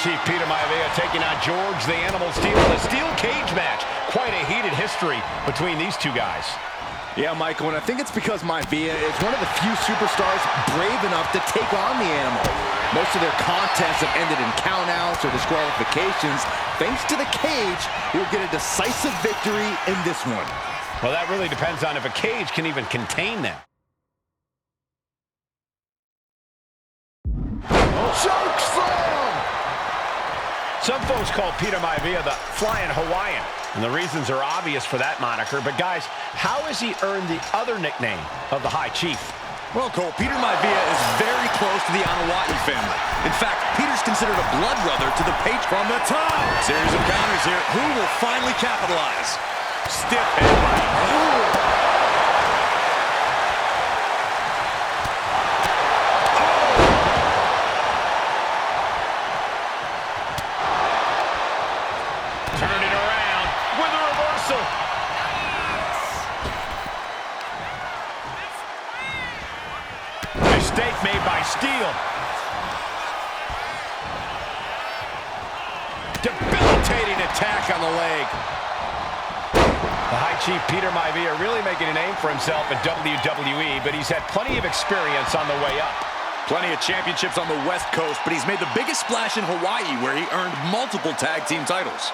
Chief Peter Maivia taking on George the Animal Steel in a steel cage match. Quite a heated history between these two guys. Yeah, Michael, and I think it's because Maivia is one of the few superstars brave enough to take on the Animal. Most of their contests have ended in countouts or disqualifications. Thanks to the cage, he'll get a decisive victory in this one. Well, that really depends on if a cage can even contain them. Choke slam! Some folks call Peter Maivia the Flying Hawaiian, and the reasons are obvious for that moniker. But guys, how has he earned the other nickname of the High Chief? Well, Cole, Peter Maivia is very close to the Anawati family. In fact, Peter's considered a blood brother to the Page from the top. Series of counters here. Who will finally capitalize? Stiff headbutt. Mistake made by Steel. Debilitating attack on the leg. The High Chief Peter Maivia really making a name for himself in WWE, but he's had plenty of experience on the way up. Plenty of championships on the West Coast, but he's made the biggest splash in Hawaii, where he earned multiple tag team titles.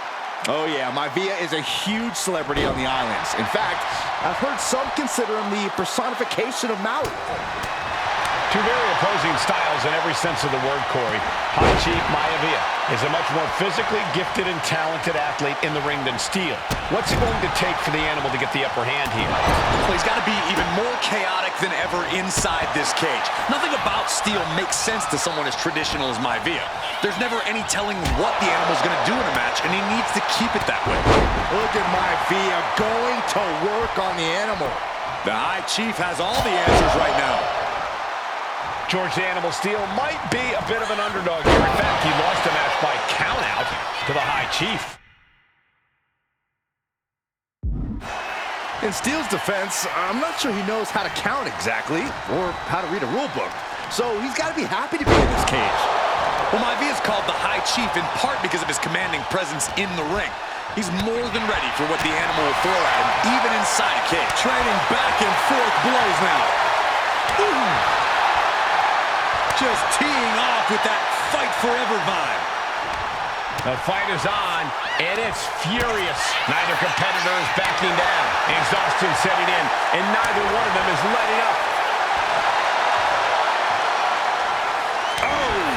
Oh yeah, Maivia is a huge celebrity on the islands. In fact, I've heard some consider him the personification of Maui. Two very opposing styles in every sense of the word, Corey. High Chief Maivia is a much more physically gifted and talented athlete in the ring than Steel. What's it going to take for the Animal to get the upper hand here? Well, he's got to be even more chaotic than ever inside this cage. Nothing about Steel makes sense to someone as traditional as Maivia. There's never any telling what the Animal's going to do in a match, and he needs to keep it that way. Look at Maivia going to work on the Animal. The High Chief has all the answers right now. George the Animal Steel might be a bit of an underdog here. In fact, he lost a match by countout to the High Chief. In Steel's defense, I'm not sure he knows how to count exactly or how to read a rule book. So he's got to be happy to be in this cage. Well, Maivia is called the High Chief in part because of his commanding presence in the ring. He's more than ready for what the Animal will throw at him, even inside a cage. Trading back and forth blows now. Ooh. Just teeing off with that fight forever vibe. The fight is on, and it's furious. Neither competitor is backing down. Exhaustion setting in, and neither one of them is letting up. Oh!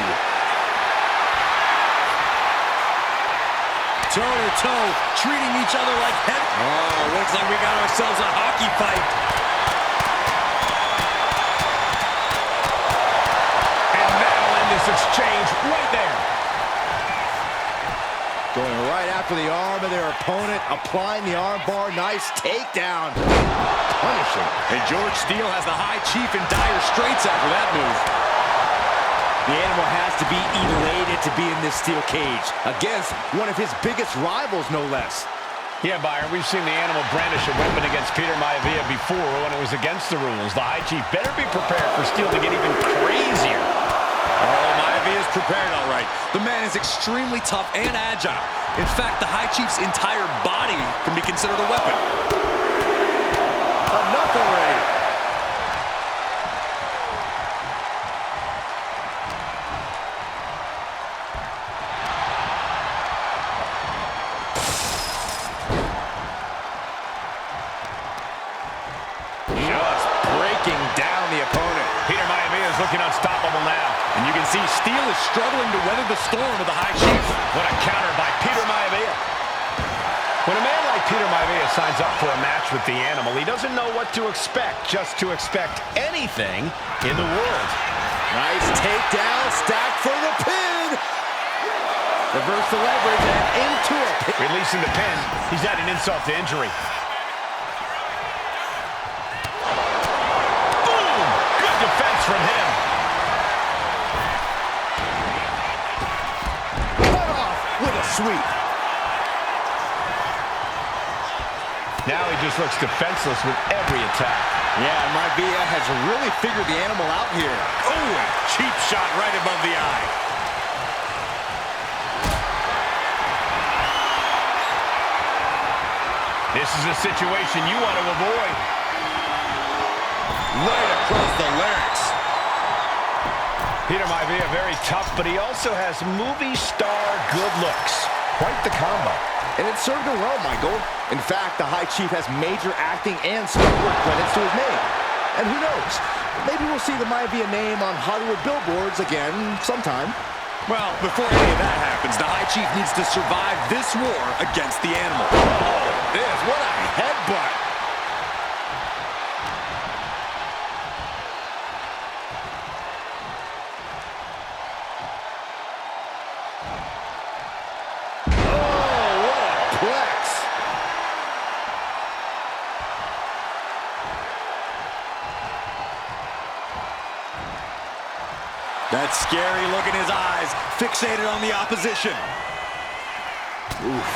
Toe-to-toe, treating each other like head. Oh, looks like we got ourselves a hockey fight. This exchange right there. Going right after the arm of their opponent, applying the arm bar. Nice takedown. Punishing. And George Steele has the High Chief in dire straits after that move. The Animal has to be elated to be in this steel cage against one of his biggest rivals, no less. Yeah, Byron, we've seen the Animal brandish a weapon against Peter Maivia before when it was against the rules. The High Chief better be prepared for Steele to get even crazier. Oh, Maivia is prepared all right. The man is extremely tough and agile. In fact, the High Chief's entire body can be considered a weapon. Enough already. Just breaking down the opponent. Peter Maivia is looking unstoppable now. And you can see Steele is struggling to weather the storm of the High Chief. What a counter by Peter Maivia. When a man like Peter Maivia signs up for a match with the Animal, he doesn't know what to expect, just to expect anything in the world. Nice takedown, stacked for the pin. Reverse the leverage and into it. Releasing the pin. He's had an insult to injury. Boom! Good defense from him. Cut off with a sweep. Now he just looks defenseless with every attack. Yeah, Maivia has really figured the Animal out here. Oh, cheap shot right above the eye. is a situation you want to avoid. Right across the larynx. Peter Maivia, very tough, but he also has movie star good looks. Quite the combo. And it served him well, Michael. In fact, the High Chief has major acting and storyboard credits to his name. And who knows? Maybe we'll see the Maivia name on Hollywood billboards again sometime. Well, before any of that happens, the High Chief needs to survive this war against the animal. Oh, this, what a headbutt. That scary look in his eyes, fixated on the opposition. Oof.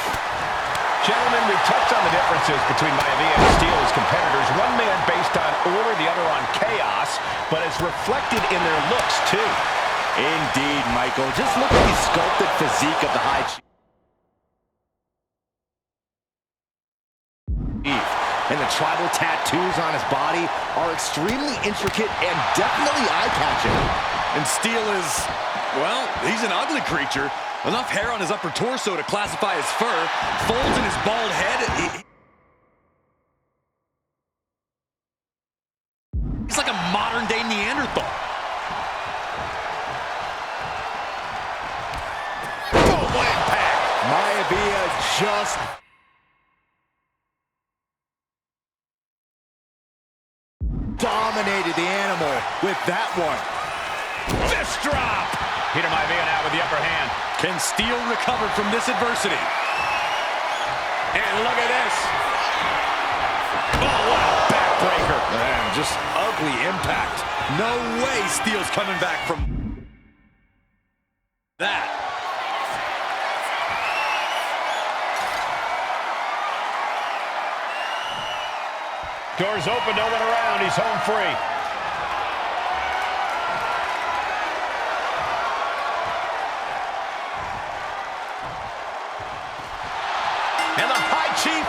Gentlemen, we've touched on the differences between Maivia and Steele as competitors. One man based on order, the other on chaos, but it's reflected in their looks, too. Indeed, Michael. Just look at the sculpted physique of the High Chief. And the tribal tattoos on his body are extremely intricate and definitely eye-catching. And Steele is, well, he's an ugly creature. Enough hair on his upper torso to classify as fur. Folds in his bald head. He's like a modern-day Neanderthal. Oh, what impact! Maivia just dominated the animal with that one. Fist drop! Peter Maivia now with the upper hand. Can Steele recover from this adversity? And look at this. Oh, what a backbreaker. Man, just ugly impact. No way Steele's coming back from that. Doors open, no one around. He's home free. And the High Chief